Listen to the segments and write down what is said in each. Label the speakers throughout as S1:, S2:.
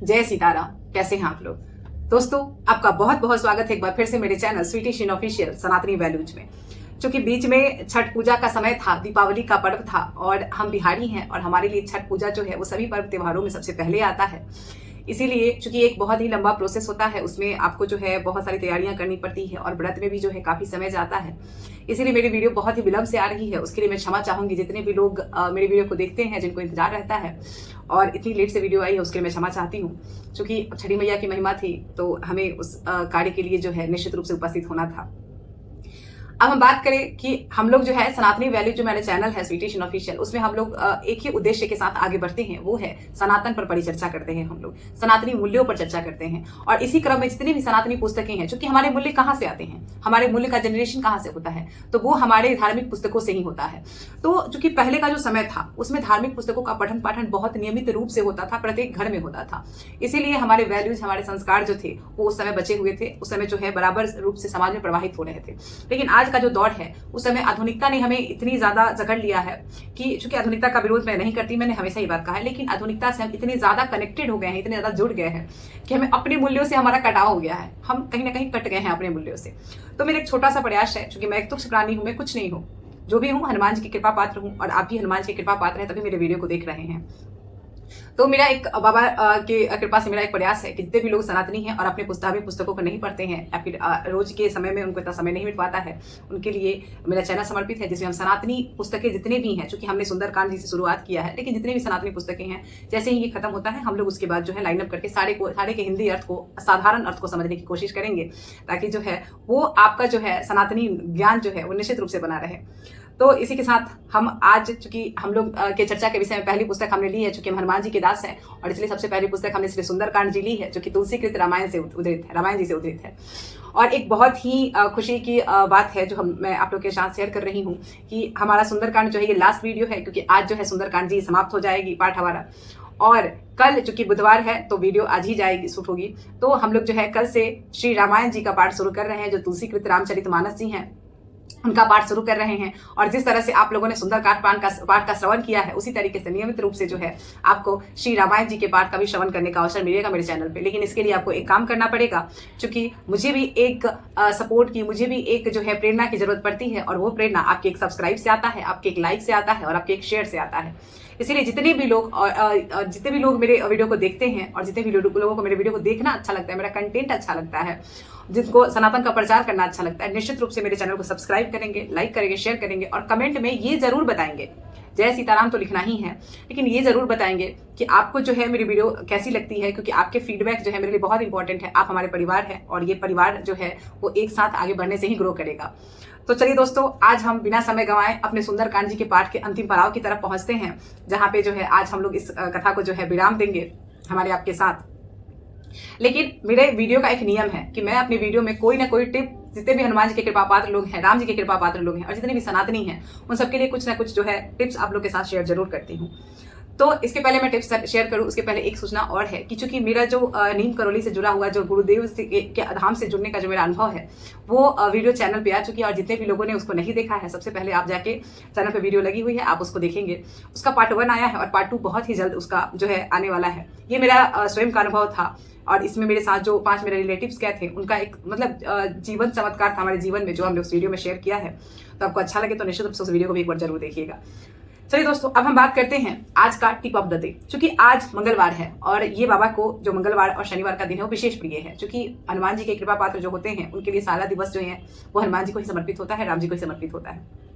S1: जय सीताराम। कैसे हैं आप लोग दोस्तों? आपका बहुत बहुत स्वागत है एक बार फिर से मेरे चैनल स्वीटी शीन ऑफिशियल सनातनी वैल्यूज में। क्योंकि बीच में छठ पूजा का समय था, दीपावली का पर्व था और हम बिहारी हैं और हमारे लिए छठ पूजा जो है वो सभी पर्व त्योहारों में सबसे पहले आता है। इसीलिए चूंकि एक बहुत ही लंबा प्रोसेस होता है, उसमें आपको जो है बहुत सारी तैयारियां करनी पड़ती है और व्रत में भी जो है काफी समय जाता है। इसीलिए मेरी वीडियो बहुत ही विलंब से आ रही है, उसके लिए मैं क्षमा चाहूंगी। जितने भी लोग मेरी वीडियो को देखते हैं, जिनको इंतजार रहता है और इतनी लेट से वीडियो आई है, उसके लिए मैं क्षमा चाहती हूँ। क्योंकि छठी मैया की महिमा थी तो हमें उस कार्य के लिए जो है निश्चित रूप से उपस्थित होना था। अब हम बात करें कि हम लोग जो है सनातनी वैल्यू, जो मेरा चैनल है स्वीटी शीन ऑफिशियल, उसमें हम लोग एक ही उद्देश्य के साथ आगे बढ़ते हैं, वो है सनातन पर परिचर्चा करते हैं। हम लोग सनातनी मूल्यों पर चर्चा करते हैं और इसी क्रम में जितनी भी सनातनी पुस्तकें हैं, क्योंकि हमारे मूल्य कहाँ से आते हैं, हमारे मूल्य का जनरेशन कहाँ से होता है, तो वो हमारे धार्मिक पुस्तकों से ही होता है। तो चूंकि पहले का जो समय था उसमें धार्मिक पुस्तकों का पठन पाठन बहुत नियमित रूप से होता था, प्रत्येक घर में होता था। इसीलिए हमारे वैल्यूज, हमारे संस्कार जो थे वो उस समय बचे हुए थे, उस समय जो है बराबर रूप से समाज में प्रवाहित हो रहे थे। लेकिन आज का जो दौर है, उस समय आधुनिकता ने हमें इतनी ज्यादा जकड़ लिया है कि चूंकि आधुनिकता का विरोध मैं नहीं करती, मैंने हमेशा ये बात कहा है, लेकिन आधुनिकता से हम इतने ज्यादा कनेक्टेड हो गए हैं, इतने ज्यादा जुड़ गए हैं कि हमें अपने मूल्यों से हमारा कटाव हो गया है। हम कहीं ना कहीं कट गए हैं अपने मूल्यों से। तो मेरा एक छोटा सा प्रयास है, क्योंकि मैं एक तुच्छ प्राणी हूं, मैं कुछ नहीं हूं, जो भी हूं हनुमान जी की कृपा पात्र हूं और आप भी हनुमान जी की कृपा पात्र हैं, तभी मेरे वीडियो को देख रहे हैं। तो मेरा एक बाबा के कृपा से मेरा एक प्रयास है कि जितने भी लोग सनातनी हैं और अपने पुस्तकों को नहीं पढ़ते हैं या फिर रोज के समय में उनको इतना समय नहीं मिल पाता है, उनके लिए मेरा चैनल समर्पित है, जिसमें हम सनातनी पुस्तकें जितने भी हैं, चूंकि हमने सुंदरकांड जी से शुरुआत किया है, लेकिन जितने भी सनातनी पुस्तकें हैं, जैसे ही ये खत्म होता है, हम लोग उसके बाद जो है लाइनअप करके सारे के हिंदी अर्थ को, साधारण अर्थ को समझने की कोशिश करेंगे, ताकि जो है वो आपका जो है सनातनी ज्ञान जो है वो निश्चित रूप से बना रहे। तो इसी के साथ हम आज, चूंकि हम लोग के चर्चा के विषय में पहली पुस्तक हमने ली है, चूंकि हम हनुमान जी के दास हैं और इसलिए सबसे पहली पुस्तक हमने श्री सुंदरकांड जी ली है, जो कि तुलसीकृत रामायण से उद्धृत है, रामायण जी से उद्धृत है। और एक बहुत ही खुशी की बात है जो मैं आप लोग के साथ शेयर कर रही हूँ कि हमारा सुंदरकांड जो है ये लास्ट वीडियो है, क्योंकि आज जो है सुंदरकांड जी समाप्त हो जाएगी पाठ हमारा। और कल चूंकि बुधवार है तो वीडियो आज ही जाएगी, शूट होगी। तो हम लोग जो है कल से श्री रामायण जी का पाठ शुरू कर रहे हैं, जो तुलसीकृत रामचरितमानस जी हैं उनका पाठ शुरू कर रहे हैं। और जिस तरह से आप लोगों ने सुंदरकांड पाठ का श्रवण किया है, उसी तरीके से नियमित रूप से जो है आपको श्री रामायण जी के पाठ का भी श्रवण करने का अवसर मिलेगा मेरे चैनल पे। लेकिन इसके लिए आपको एक काम करना पड़ेगा, क्योंकि मुझे भी एक सपोर्ट की, मुझे भी एक जो है प्रेरणा की जरूरत पड़ती है, और वो प्रेरणा आपके एक सब्सक्राइब से आता है, आपके एक लाइक से आता है और आपके एक शेयर से आता है। इसीलिए जितने भी लोग मेरे वीडियो को देखते हैं और जितने भी लोगों को मेरे वीडियो को देखना अच्छा लगता है, मेरा कंटेंट अच्छा लगता है, जिनको सनातन का प्रचार करना अच्छा लगता है, निश्चित रूप से मेरे चैनल को सब्सक्राइब करेंगे, लाइक करेंगे, शेयर करेंगे और कमेंट में ये जरूर बताएंगे, जय सीताराम तो लिखना ही है, लेकिन ये जरूर बताएंगे कि आपको जो है मेरी वीडियो कैसी लगती है, क्योंकि आपके फीडबैक जो है मेरे लिए बहुत इंपॉर्टेंट है। आप हमारे परिवार है और ये परिवार जो है वो एक साथ आगे बढ़ने से ही ग्रो करेगा। तो चलिए दोस्तों, आज हम बिना समय गंवाए अपने सुंदरकांड जी के पाठ के अंतिम पड़ाव की तरफ पहुंचते हैं, जहां पे जो है आज हम लोग इस कथा को जो है विराम देंगे हमारे आपके साथ। लेकिन मेरे वीडियो का एक नियम है कि मैं अपनी वीडियो में कोई ना कोई टिप, जितने भी हनुमान जी के कृपा पात्र लोग हैं, राम जी के कृपा पात्र लोग हैं और जितने भी सनातनी हैं, उन सबके लिए कुछ ना कुछ जो है टिप्स आप लोग के साथ शेयर जरूर करती हूँ। तो इसके पहले मैं टिप्स शेयर करूं, उसके पहले एक सूचना और है कि चूंकि मेरा जो नीम करौली से जुड़ा हुआ, जो गुरुदेव के धाम से जुड़ने का जो मेरा अनुभव है, वो वीडियो चैनल पे आ चुकी है। और जितने भी लोगों ने उसको नहीं देखा है, सबसे पहले आप जाके चैनल पे वीडियो लगी हुई है, आप उसको देखेंगे। उसका पार्ट 1 आया है और पार्ट 2 बहुत ही जल्द उसका जो है आने वाला है। ये मेरा स्वयं का अनुभव था और इसमें मेरे साथ जो 5 मेरे रिलेटिव्स गए थे, उनका एक मतलब जीवन चमत्कार था हमारे जीवन में, जो हमने उस वीडियो में शेयर किया है। तो आपको अच्छा लगे तो निश्चित रूप से उस वीडियो को भी एक बार जरूर देखिएगा। चलिए दोस्तों, अब हम बात करते हैं आज का टिप ऑफ द डे। क्योंकि आज मंगलवार है और ये बाबा को जो मंगलवार और शनिवार का दिन है वो विशेष प्रिय है, क्योंकि हनुमान जी के कृपा पात्र जो होते हैं उनके लिए सारा दिवस जो है वो हनुमान जी को ही समर्पित होता है, राम जी को ही समर्पित होता है।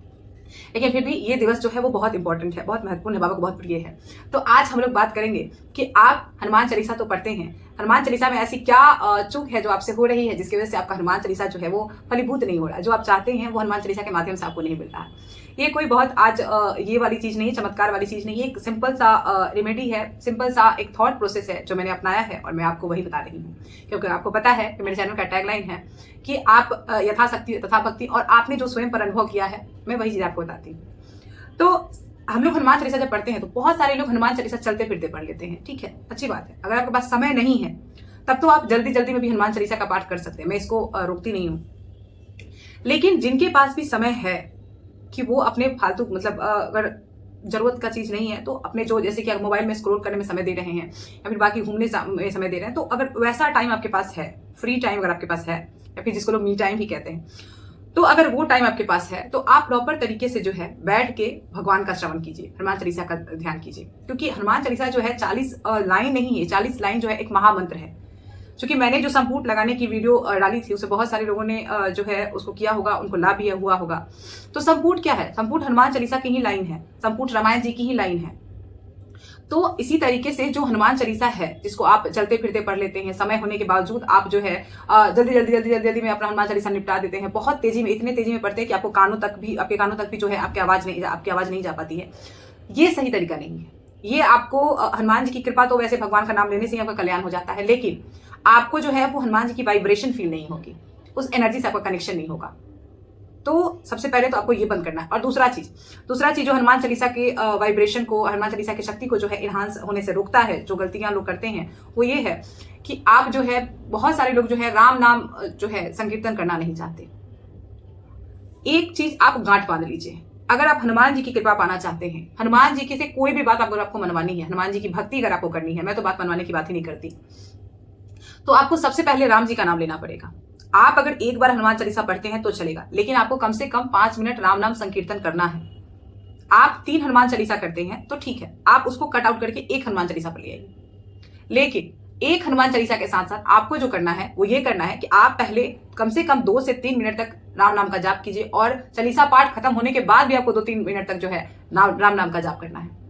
S1: लेकिन फिर भी ये दिवस जो है वो बहुत इंपॉर्टेंट है, बहुत महत्वपूर्ण है, बाबा को बहुत प्रिय है। तो आज हम लोग बात करेंगे कि आप हनुमान चालीसा तो पढ़ते हैं, हनुमान चालीसा में ऐसी क्या चूक है जो आपसे हो रही है, जिसकी वजह से आपका हनुमान चालीसा जो है वो फलीभूत नहीं हो रहा है, जो आप चाहते हैं वो हनुमान चालीसा के माध्यम से आपको नहीं मिल रहा है। ये कोई बहुत आज ये वाली चीज नहीं है, चमत्कार वाली चीज नहीं है, एक सिंपल सा रेमेडी है, सिंपल सा एक थॉट प्रोसेस है जो मैंने अपनाया है और मैं आपको वही बता रही हूँ। क्योंकि आपको पता है कि मेरे चैनल का टैगलाइन है कि आप यथाशक्ति तथा भक्ति, और आपने जो स्वयं पर अनुभव किया है मैं वही चीज आपको बताती हूँ। तो हम लोग हनुमान चालीसा जब पढ़ते हैं तो बहुत सारे लोग हनुमान चालीसा चलते फिरते पढ़ लेते हैं, ठीक है, अच्छी बात है। अगर आपके पास समय नहीं है तब तो आप जल्दी जल्दी में भी हनुमान चालीसा का पाठ कर सकते हैं, मैं इसको रोकती नहीं हूँ। लेकिन जिनके पास भी समय है कि वो अपने फालतू मतलब अगर जरूरत का चीज नहीं है तो अपने जो जैसे कि आप मोबाइल में स्क्रॉल करने में समय दे रहे हैं या फिर बाकी घूमने में समय दे रहे हैं, तो अगर वैसा टाइम आपके पास है, फ्री टाइम अगर आपके पास है, या फिर जिसको लोग मी टाइम भी कहते हैं, तो अगर वो टाइम आपके पास है तो आप प्रॉपर तरीके से जो है बैठ के भगवान का श्रवण कीजिए, हनुमान चालीसा का ध्यान कीजिए। क्योंकि हनुमान चालीसा जो है 40 लाइन नहीं है, 40 लाइन जो है एक महामंत्र है। क्योंकि मैंने जो संपुट लगाने की वीडियो डाली थी उसे बहुत सारे लोगों ने जो है उसको किया होगा, उनको लाभ भी हुआ होगा। तो संपुट क्या है? संपुट हनुमान चालीसा की ही लाइन है, संपुट रामायण जी की ही लाइन है। तो इसी तरीके से जो हनुमान चालीसा है, जिसको आप चलते फिरते पढ़ लेते हैं, समय होने के बावजूद आप जो है जल्दी जल्दी जल्दी जल्दी जल्दी में अपना हनुमान चालीसा निपटा देते हैं, बहुत तेजी में, इतने तेजी में पढ़ते हैं कि आपके कानों तक भी जो है आपकी आवाज नहीं जा पाती है। ये सही तरीका नहीं है। ये आपको हनुमान जी की कृपा, तो वैसे भगवान का नाम लेने से ही आपका कल्याण हो जाता है, लेकिन आपको जो है वो हनुमान जी की वाइब्रेशन फील नहीं होगी, उस एनर्जी से आपका कनेक्शन नहीं होगा। तो सबसे पहले तो आपको ये बंद करना है। और दूसरा चीज जो हनुमान चालीसा के वाइब्रेशन को, हनुमान चालीसा की शक्ति को जो है इनहांस होने से रोकता है, जो गलतियां लोग करते हैं वो ये है कि आप जो है, बहुत सारे लोग जो है राम नाम जो है संकीर्तन करना नहीं चाहते। एक चीज आप गांठ बांध लीजिए, अगर आप हनुमान जी की कृपा पाना चाहते हैं, हनुमान जी की से कोई भी बात अगर आपको मनवानी है, हनुमान जी की भक्ति अगर आपको करनी है, मैं तो बात मनवाने की बात ही नहीं करती, तो आपको सबसे पहले राम जी का नाम लेना पड़ेगा। आप अगर एक बार हनुमान चालीसा पढ़ते हैं तो चलेगा, लेकिन आपको कम से कम 5 मिनट राम नाम संकीर्तन करना है। आप 3 हनुमान चालीसा करते हैं तो ठीक है, आप उसको कट आउट करके एक हनुमान चालीसा पढ़ लीजिए। लेकिन एक हनुमान चालीसा के साथ साथ आपको जो करना है वो ये करना है कि आप पहले कम से कम 2 से 3 मिनट तक राम नाम का जाप कीजिए, और चालीसा पाठ खत्म होने के बाद भी आपको 2-3 मिनट तक जो है राम नाम का जाप करना है।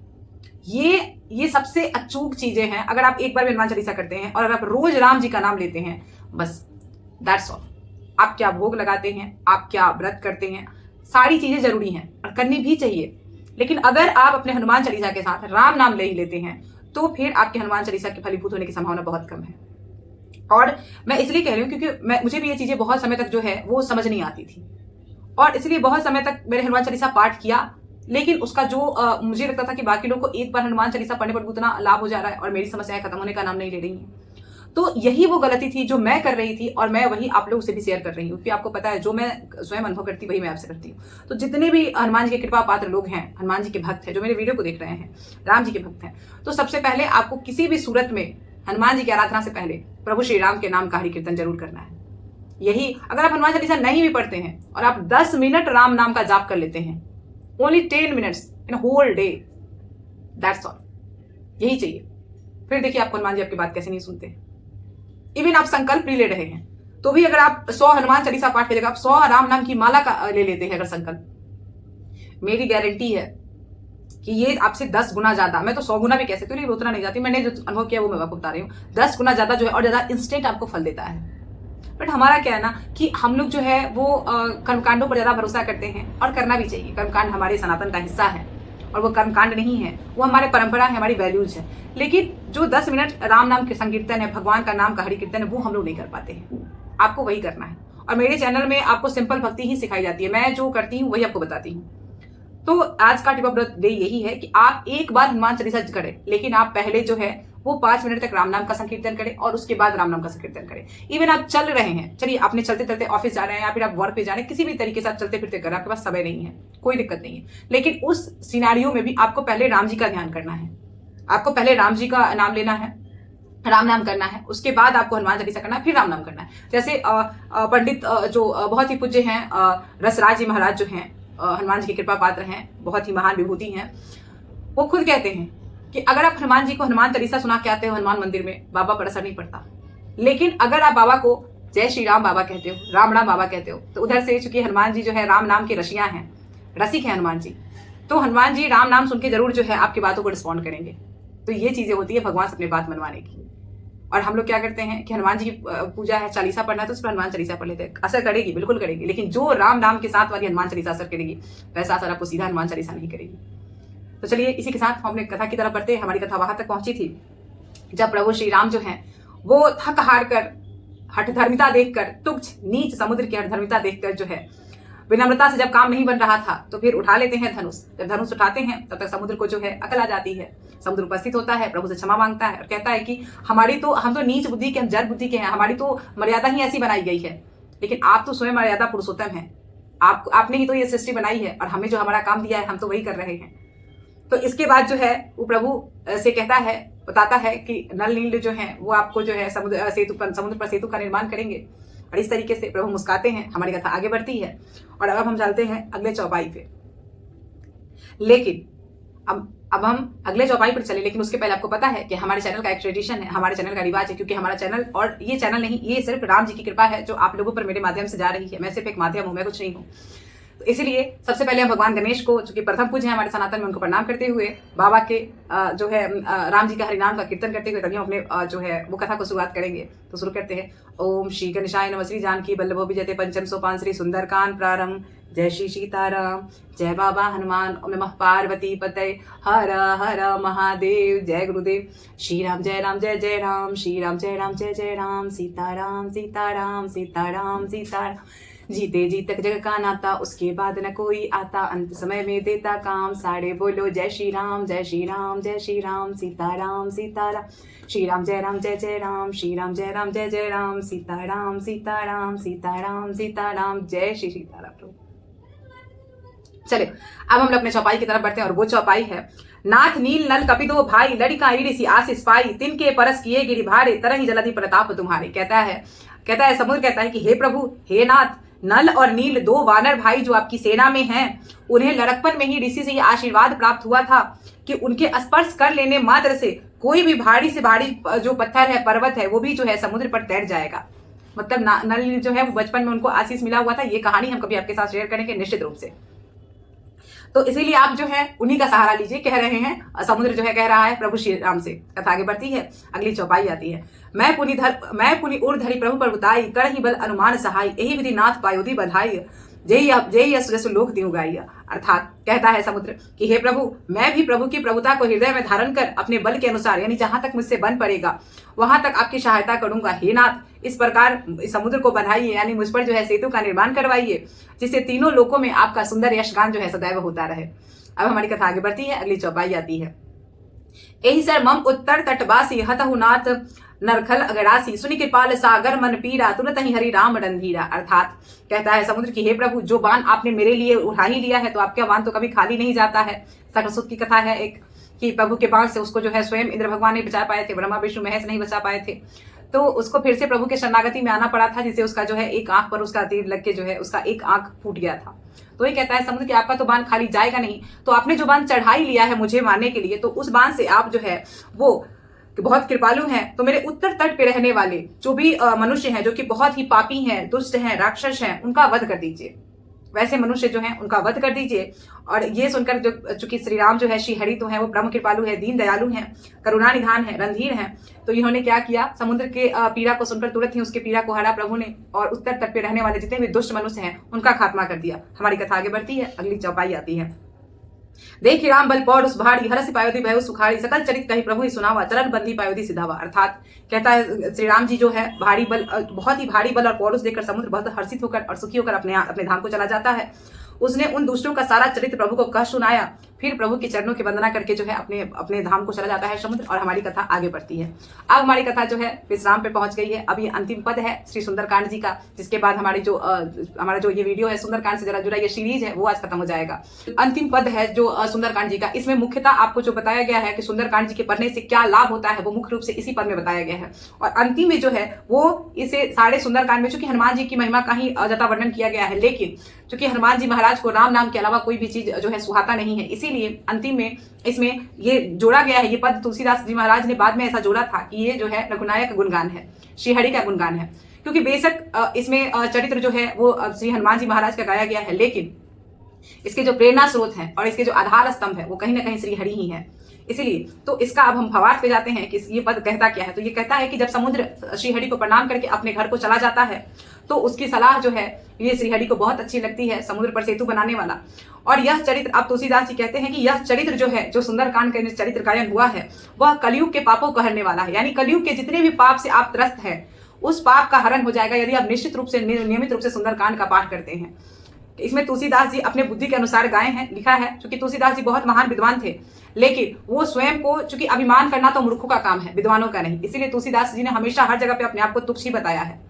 S1: ये सबसे अचूक चीजें हैं। अगर आप एक बार भी हनुमान चालीसा करते हैं और अगर आप रोज राम जी का नाम लेते हैं, बस दैट्स ऑल। आप क्या भोग लगाते हैं, आप क्या व्रत करते हैं, सारी चीजें जरूरी हैं और करनी भी चाहिए, लेकिन अगर आप अपने हनुमान चालीसा के साथ राम नाम ले ही लेते हैं तो फिर आपके हनुमान चालीसा के फलीभूत होने की संभावना बहुत कम है। और मैं इसलिए कह रही हूँ क्योंकि मुझे भी ये चीजें बहुत समय तक जो है वो समझ नहीं आती थी, और इसलिए बहुत समय तक मैंने हनुमान चालीसा पाठ किया, लेकिन उसका जो मुझे लगता था कि बाकी लोग को एक बार हनुमान चालीसा पढ़ने पर उतना लाभ हो जा रहा है और मेरी समस्याएं खत्म होने का नाम नहीं ले रही हैं। तो यही वो गलती थी जो मैं कर रही थी, और मैं वही आप लोगों से भी शेयर कर रही हूँ, क्योंकि आपको पता है जो मैं स्वयं अनुभव करती वही मैं आपसे करती हूँ। तो जितने भी हनुमान जी के कृपा पात्र लोग हैं, हनुमान जी के भक्त हैं, जो मेरे वीडियो को देख रहे हैं, राम जी के भक्त हैं, तो सबसे पहले आपको किसी भी सूरत में हनुमान जी की आराधना से पहले प्रभु श्री राम के नाम का हरि कीर्तन जरूर करना है। यही, अगर आप हनुमान चालीसा नहीं भी पढ़ते हैं और आप 10 मिनट राम नाम का जाप कर लेते हैं, only 10 minutes in whole day, that's all, यही चाहिए। फिर देखिए आपको हनुमान जी आपकी बात कैसे नहीं सुनते। इवन आप संकल्प भी ले रहे हैं तो भी अगर आप 100 हनुमान चालीसा पाठ की जगह आप 100 राम नाम की माला का ले लेते हैं अगर संकल्प, मेरी गारंटी है कि ये आपसे 10 गुना ज्यादा, मैं तो 100 गुना भी कह सकती हूँ, उतना नहीं जाती, मैंने जो अनुभव किया वो मैं आपको बता रही हूँ, 10 गुना ज्यादा जो है और ज्यादा इंस्टेंट आपको फल देता है। बट हमारा क्या है ना कि हम लोग जो है वो कर्मकांडों पर ज्यादा भरोसा करते हैं, और करना भी चाहिए। कर्मकांड हमारे सनातन का हिस्सा है, और वो कर्मकांड नहीं है, वो हमारे परंपरा है, हमारी वैल्यूज है। लेकिन जो 10 मिनट राम नाम के संकीर्तन है, भगवान का नाम का हरि कीर्तन है, वो हम लोग नहीं कर पाते हैं। आपको वही करना है, और मेरे चैनल में आपको सिंपल भक्ति ही सिखाई जाती है, मैं जो करती हूँ वही आपको बताती हूँ। तो आज का टिप ऑफ द डे यही है कि आप एक बार हनुमान चालीसा करें, लेकिन आप पहले जो है वो 5 मिनट तक राम नाम का संकीर्तन करें, और उसके बाद राम नाम का संकीर्तन करें। इवन आप चल रहे हैं, चलिए आपने चलते चलते ऑफिस जा रहे हैं या फिर आप वर्क पे जा रहे हैं, किसी भी तरीके से आप चलते फिरते कर रहे हैं, आपके पास समय नहीं है, कोई दिक्कत नहीं है, लेकिन उस सिनारियो में भी आपको पहले राम जी का ध्यान करना है। आपको पहले राम जी का नाम लेना है, राम नाम करना है, उसके बाद आपको हनुमान चालीसा करना है, फिर राम नाम करना है। जैसे पंडित जो बहुत ही पूज्य हैं रसराज जी महाराज जो हैं, हनुमान जी के कृपा पात्र हैं, बहुत ही महान विभूति हैं, वो खुद कहते हैं कि अगर आप हनुमान जी को हनुमान चालीसा सुना के आते हो हनुमान मंदिर में, बाबा पर असर नहीं पड़ता, लेकिन अगर आप बाबा को जय श्री राम बाबा कहते हो, राम राम बाबा कहते हो, तो उधर से चूंकि हनुमान जी जो है राम नाम के रसिया हैं, रसिक हैं हनुमान जी, तो हनुमान जी राम नाम सुन के जरूर जो है आपकी बातों को रिस्पॉन्ड करेंगे। तो ये चीजें होती है भगवान से अपनी बात मनवाने की। और हम लोग क्या करते हैं कि हनुमान जी की पूजा है, चालीसा पढ़ना है, तो उस पर हनुमान चालीसा पढ़ लेते हैं। असर करेगी, बिल्कुल करेगी, लेकिन जो राम नाम के साथ वाली हनुमान चालीसा असर करेगी, वैसा असर आपको सीधा हनुमान चालीसा नहीं करेगी। तो चलिए इसी के साथ हम अपने कथा की तरफ बढ़ते हैं। हमारी कथा वहां तक पहुंची थी जब प्रभु श्री राम जो है वो थक हार कर, हठधर्मिता देखकर, तुच्छ नीच समुद्र की हठधर्मिता देखकर जो है विनम्रता से जब काम नहीं बन रहा था तो फिर उठा लेते हैं धनुष। जब धनुष उठाते हैं तब तक समुद्र को जो है अकल आ जाती है। समुद्र उपस्थित होता है, प्रभु से क्षमा मांगता है और कहता है कि हम तो नीच बुद्धि के, हम जड़ बुद्धि के हैं, हमारी तो मर्यादा ही ऐसी बनाई गई है, लेकिन आप तो स्वयं मर्यादा पुरुषोत्तम हैं, आपने ही तो ये सृष्टि बनाई है और हमें जो हमारा काम दिया है हम तो वही कर रहे हैं। तो इसके बाद जो है वो प्रभु से कहता है, बताता है कि नल नील जो है वो आपको जो है समुद्र पर सेतु का निर्माण करेंगे। और इस तरीके से प्रभु मुस्काते हैं, हमारी कथा आगे बढ़ती है। और अब हम चलते हैं अगले चौपाई पे। लेकिन अब हम अगले चौपाई पर चले, लेकिन उसके पहले आपको पता है कि हमारे चैनल का एक ट्रेडिशन है, हमारे चैनल का रिवाज है, क्योंकि हमारा चैनल, और ये चैनल नहीं, ये सिर्फ राम जी की कृपा है जो आप लोगों पर मेरे माध्यम से जा रही है। मैं सिर्फ एक माध्यम हूं, मैं कुछ नहीं हूं। तो इसीलिए सबसे पहले हम भगवान गणेश को, जो कि प्रथम पूज्य है हमारे सनातन में, उनको प्रणाम करते हुए बाबा के जो है राम जी का हरिनाम का कीर्तन करते हुए तभी हम अपने जो है वो कथा को शुरुआत करेंगे। तो शुरू करते हैं। ओम श्री गणेशाय नमः। श्री जानकी वल्लभो विजयते पंचम सोपान श्री सुंदरकांड प्रारंभ। जय श्री सीताराम, जय बाबा हनुमान, ओम नमः पार्वती पतये, हर हर महादेव, जय गुरुदेव। श्री राम जय राम जय जय राम, श्री राम जय राम जय जय राम, सीताराम सीताराम सीताराम सीताराम। जीते जी तक जग का नाता, उसके बाद न कोई आता, अंत समय में देता काम। साड़े बोलो जय श्री राम जय श्री राम जय श्री राम, सीताराम सीताराम। श्री राम जय राम जय जय राम, श्री राम जय राम जय जय राम, सीताराम सीताराम सीताराम सीताराम, जय श्री सीताराम। चले अब हम लोग अपने चौपाई की तरफ बढ़ते हैं, और वो चौपाई है। नाथ नील नल कपिदो भाई, लड़का ईड़ी आशीष पाई, तिनके परस किए गिरि भारे, तरही जलधि प्रताप तुम्हारे। कहता है समुद्र कहता है कि हे प्रभु, हे नाथ, नल और नील दो वानर भाई जो आपकी सेना में हैं, उन्हें लड़कपन में ही ऋषि से यह आशीर्वाद प्राप्त हुआ था कि उनके स्पर्श कर लेने मात्र से कोई भी भारी से भारी जो पत्थर है, पर्वत है, वो भी जो है समुद्र पर तैर जाएगा। मतलब नल जो है वो बचपन में उनको आशीष मिला हुआ था। ये कहानी हम कभी आपके साथ शेयर करेंगे निश्चित रूप से। तो इसीलिए आप जो है उन्हीं का सहारा लीजिए, कह रहे हैं। समुद्र जो है कह रहा है प्रभु श्री राम से। कथा आगे बढ़ती है, अगली चौपाई आती है। मैं पुनि उर धरी प्रभु पर उताई, करहि बल अनुमान सहाय, यही विधि नाथ पायोधी बधाई, जय यश लोक दियो गाई। अर्थात कहता है समुद्र कि हे प्रभु, मैं भी प्रभु की प्रभुता को हृदय में धारण कर अपने बल के अनुसार, यानी जहां तक मुझसे बन पड़ेगा वहां तक आपकी सहायता करूंगा। हे नाथ, इस प्रकार समुद्र को बधाइए, यानी मुझ पर जो है सेतु का निर्माण करवाइए, जिससे तीनों लोकों में आपका सुंदर यशगान जो है सदैव होता रहे। अब हमारी कथा आगे बढ़ती है, अगली चौपाई आती है। एहि सर मम उत्तर तटवासी, हतहु नाथ नरखल अगरासी, सुनि कृपाल सागर मन पीरा, तुरंत ही हरि राम रणधीरा। अर्थात कहता है समुद्र की हे प्रभु, जो बाण आपने मेरे लिए उठा ही लिया है, तो आपका बाण तो कभी खाली नहीं जाता है। सकरसुत की कथा है एक, कि प्रभु के बाण से उसको जो है स्वयं इंद्र भगवान नहीं बचा पाए थे, ब्रह्मा विष्णु महेश नहीं बचा पाए थे, तो उसको फिर से प्रभु के शरणागति में आना पड़ा था, जिससे उसका जो है एक आंख पर उसका तीर लग के जो है उसका एक आंख फूट गया था। तो ये कहता है समुद्र कि आपका तो बाण खाली जाएगा नहीं, तो आपने जो बाण चढ़ा ही लिया है मुझे मारने के लिए, तो उस बाण से आप जो है वो बहुत कृपालु हैं, तो मेरे उत्तर तट पे रहने वाले जो भी मनुष्य हैं, जो कि बहुत ही पापी हैं, दुष्ट हैं, राक्षस हैं, उनका वध कर दीजिए। वैसे मनुष्य जो हैं उनका वध कर दीजिए। और ये सुनकर जो चूंकि श्री राम जो है श्री हरि तो हैं, वो ब्रह्म कृपालु है, दीन दयालु हैं, करुणा निधान है, रणधीर हैं, तो इन्होंने क्या किया, समुद्र के पीड़ा को सुनकर तुरंत ही उसके पीड़ा को हरा प्रभु ने, और उत्तर तट पे रहने वाले जितने भी दुष्ट मनुष्य हैं उनका खात्मा कर दिया। हमारी कथा आगे बढ़ती है, अगली चौपाई आती है। देखी राम बल पौड़ उस भारी, हरस पायोधी भय सुखाड़ी, सकल चरित कही प्रभु ही सुनावा, चरण बंदी पायोधी सिधावा। अर्थात कहता है श्री राम जी जो है भारी बल, बहुत ही भारी बल और पौरुष देखकर समुद्र बहुत हर्षित होकर और सुखी होकर अपने धाम को चला जाता है। उसने उन दुष्टों का सारा चरित्र प्रभु को कह सुनाया, फिर प्रभु के चरणों की वंदना करके जो है अपने धाम को चला जाता है समुद्र। और हमारी कथा आगे बढ़ती है। अब हमारी कथा जो है विश्राम पे पहुंच गई है। अब ये अंतिम पद है श्री सुंदरकांड जी का, जिसके बाद हमारा जो ये वीडियो है सुंदरकांड से जरा जुड़ा ये सीरीज है वो आज खत्म हो जाएगा। अंतिम पद है जो सुंदरकांड जी का, इसमें मुख्यतः आपको जो बताया गया है कि सुंदरकांड जी के पढ़ने से क्या लाभ होता है, वो मुख्य रूप से इसी पद में बताया गया है। और अंतिम में जो है वो इसे सारे सुंदरकांड में, चूंकि हनुमान जी की महिमा का ही जता वर्णन किया गया है, लेकिन चूंकि हनुमान जी महाराज को राम नाम के अलावा कोई भी चीज जो है सुहाता नहीं है, इसीलिए अंतिम में इसमें ये जोड़ा गया है। ये पद तुलसीदास जी महाराज ने बाद में ऐसा जोड़ा था कि ये जो है रघुनायक गुणगान है, श्रीहरि का गुणगान है, क्योंकि बेशक इसमें चरित्र जो है वो श्री हनुमान जी महाराज का गाया गया है, लेकिन इसके जो प्रेरणा स्रोत है और इसके जो आधार स्तंभ है वो कहीं ना कहीं श्रीहरि ही है। इसीलिए तो इसका अब हम भावार्थ पे जाते हैं कि ये पद कहता क्या है। तो ये कहता है कि जब समुद्र श्रीहरि को प्रणाम करके अपने घर को चला जाता है, तो उसकी सलाह जो है ये श्रीहरि को बहुत अच्छी लगती है, समुद्र पर सेतु बनाने वाला। और यह चरित्र, अब तुलसीदास जी कहते हैं कि यह चरित्र जो है, जो सुंदरकांड का चरित्र गायन हुआ है, वह कलयुग के पापों को हरने वाला है। यानी कलयुग के जितने भी पाप से आप त्रस्त हैं, उस पाप का हरण हो जाएगा यदि आप निश्चित रूप से नियमित रूप से सुंदरकांड का पाठ करते हैं। इसमें तुलसीदास जी अपने बुद्धि के अनुसार गाए हैं, लिखा है। क्योंकि तुलसीदास जी बहुत महान विद्वान थे, लेकिन वो स्वयं को, चूंकि अभिमान करना तो मूर्खों का काम है, विद्वानों का नहीं, इसीलिए तुलसीदास जी ने हमेशा हर जगह पे अपने आप को तुच्छ ही बताया है।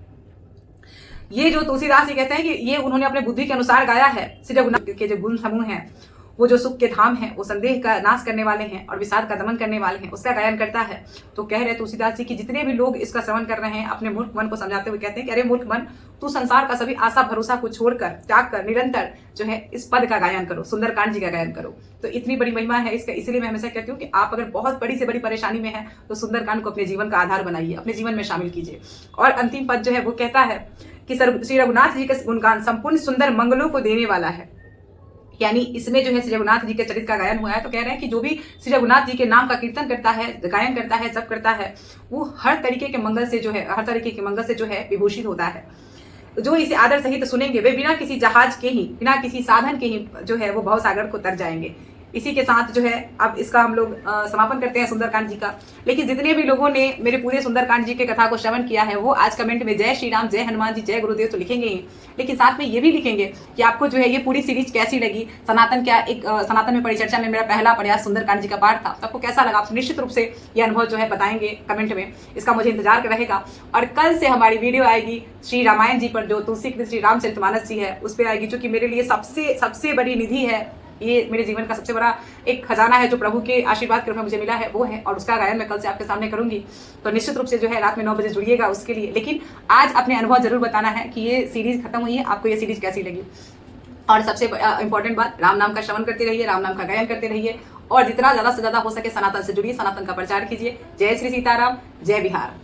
S1: ये जो तुलसीदास जी कहते हैं कि ये उन्होंने अपने बुद्धि के अनुसार गाया है, श्री रघुनाथ के जो गुण समूह हैं वो जो सुख के धाम है, वो संदेह का नाश करने वाले हैं और विषाद का दमन करने वाले हैं, उसका गायन करता है। तो कह रहे तुलसीदास जी कि जितने भी लोग इसका श्रवण कर रहे हैं, अपने मूर्ख मन को समझाते हुए कहते हैं कि अरे मूर्ख मन, तू संसार का सभी आशा भरोसा को छोड़कर, त्याग कर निरंतर जो है इस पद का गायन करो, सुंदरकांड जी का गायन करो। तो इतनी बड़ी महिमा है इसका, इसलिए मैं हमेशा कहती हूँ कि आप अगर बहुत बड़ी से बड़ी परेशानी में है तो सुंदरकांड को अपने जीवन का आधार बनाइए, अपने जीवन में शामिल कीजिए। और अंतिम पद जो है वो कहता है कि श्री रघुनाथ जी का गुणगान संपूर्ण सुंदर मंगलों को देने वाला है। यानी इसमें जो है श्री रघुनाथ जी के चरित्र का गायन हुआ है। तो कह रहे हैं कि जो भी श्री रघुनाथ जी के नाम का कीर्तन करता है, गायन करता है, जप करता है, वो हर तरीके के मंगल से जो है, हर तरीके के मंगल से जो है विभूषित होता है। जो इसे आदर सहित सुनेंगे वे बिना किसी जहाज के ही, बिना किसी साधन के ही जो है वो भवसागर को तर जाएंगे। इसी के साथ जो है अब इसका हम लोग समापन करते हैं सुंदरकांड जी का। लेकिन जितने भी लोगों ने मेरे पूरे सुंदरकांड जी के कथा को श्रवण किया है वो आज कमेंट में जय श्री राम, जय हनुमान जी, जय गुरुदेव तो लिखेंगे ही, लेकिन साथ में ये भी लिखेंगे कि आपको जो है ये पूरी सीरीज कैसी लगी। सनातन में परिचर्चा में मेरा पहला प्रयास सुंदरकांड जी का पाठ था, तो आपको कैसा लगा? आप निश्चित रूप से ये अनुभव जो है बताएंगे कमेंट में, इसका मुझे इंतजार रहेगा। और कल से हमारी वीडियो आएगी श्री रामायण जी पर, जो तुलसी कृष्ण श्री रामचरितमानस जी है उस पर आएगी, जो कि मेरे लिए सबसे बड़ी निधि है। ये मेरे जीवन का सबसे बड़ा एक खजाना है जो प्रभु के आशीर्वाद के रूप में मुझे मिला है, वो है। और उसका गायन मैं कल से आपके सामने करूंगी। तो निश्चित रूप से जो है रात में 9 बजे जुड़िएगा उसके लिए। लेकिन आज अपने अनुभव जरूर बताना है कि ये सीरीज खत्म हुई है, आपको ये सीरीज कैसी लगी। और सबसे इंपॉर्टेंट बात, राम नाम का श्रवण करते रहिए, राम नाम का गायन करते रहिए, और जितना ज्यादा से ज्यादा हो सके सनातन से जुड़िए, सनातन का प्रचार कीजिए। जय श्री सीताराम, जय बिहार।